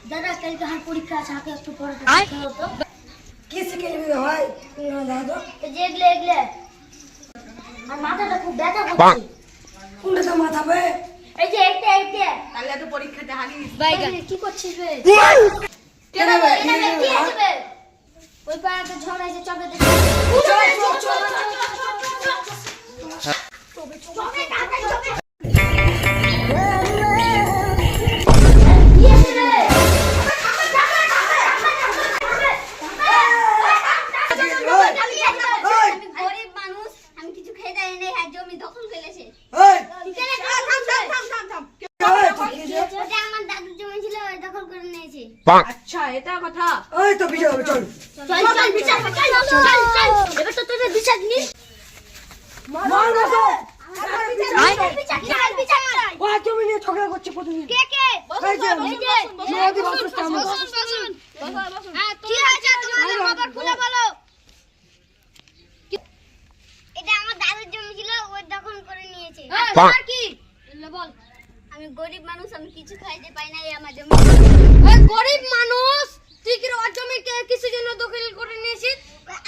দাদা কালকে হার পরীক্ষা আছে হাতে একটু পড়া তো কি শিখে নিবি ভাই দাদা এই যে এগলে এগলে আর মাথাটা খুব ব্যথা করছে কোনটা তো মাথা বে এই যে এইটা তাহলে তো পরীক্ষাতে হারিস কি করছিস বে কেন বে এটা কি আছে বে ওই পাড়াতে ঝড় আছে চবে দে গরিব মানুষ আমি কিছু খেয়ে দেয় নাই আর জমি দখল করেছে এই থাম ওটা আমার দাদুর জমি ছিল ওই দখল করে নিয়েছে আচ্ছা এটা কথা এই তো বিজয় চল চল বিচার চল এবার তো তোদের বিচার নিস মার বসে বিচার ও জমি নিয়ে ঝগড়া করছে প্রতিদিন কে এই যে নদী বাসুস আমার কি হয়েছে তোমাদের খবর খুলে বলো এটা আমার দাদুর জমি ছিল ওই দখল করে নিয়েছে আর কি বল আমি গরিব মানুষ আমি কিছু খাইতে পাই না এই আমার জমি ওই গরিব মানুষ তুই কি ওর জমি কিছু জন্য দখল করে নিয়েছিস?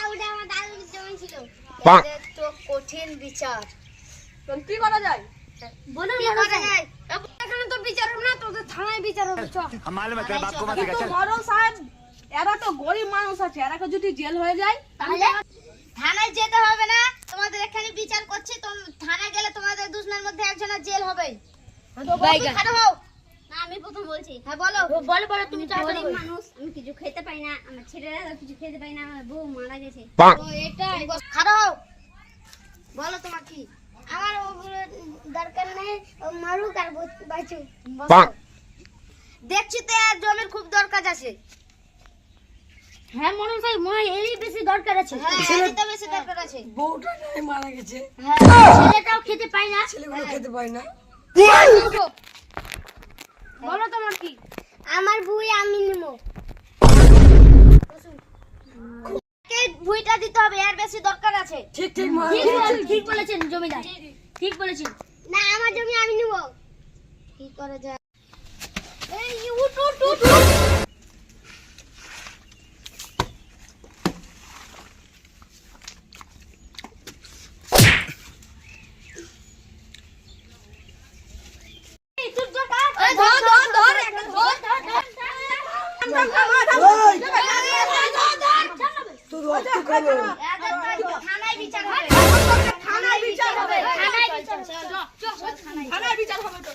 ওটা আমার দাদুর জমি ছিল তো কঠিন বিচার। তখন কি করা যায় বলো কি করা যায় এখানে তো বিচার হবে না, তোদের থানায় বিচার হবে। চ हम मालूम है तेरे बाप को मत दिखा কিন্তু चल বড় সাহেব এরা তো গরিব মানুষ আছে এরা যদি জেল হয়ে যায় তাহলে থানায় যেতে হবে না তোমাদের এখানে বিচার করছি থানায় গেলে তোমাদের দুজনের মধ্যে একজনের জেল হবে বাইগান। খারাপ হও না আমি প্রথম বলছি হ্যাঁ বলো বলো তুমি গরিব মানুষ আমি কিছু খেতে পাই না আমার ছেলেরা কিছু খেতে পাই না আমার বউ মারা গেছে তো এটাই খারাপ হও বলো তোমার কি আমার ওগুলো দরকার নেই মারুক আর বাঁচুক দেখছি তো আর জমির খুব দরকার আছে হ্যাঁ মনে হয় এরই বেশি দরকার আছে হ্যাঁ এরই তো বেশি দরকার আছে বউটা নাই মারা গেছে হ্যাঁ ছেলেটাও খেতে পায় না ছেলেগুলো খেতে পায় না বলো তোমার কি? আমার বুই আমি নিমো কে বুইটা দিতে হবে এর বেশি দরকার আছে ঠিক ঠিক মা ঠিক বলেছেন জমিদার ঠিক বলেছেন না আমার জমি আমি নিব কি করা যায় এই উঠ উঠ উঠ ধর তোর রক্ত খাবো থানায় বিচার হবে থানায় বিচার হবে থানায় বিচার হবে থানায় বিচার হবে তো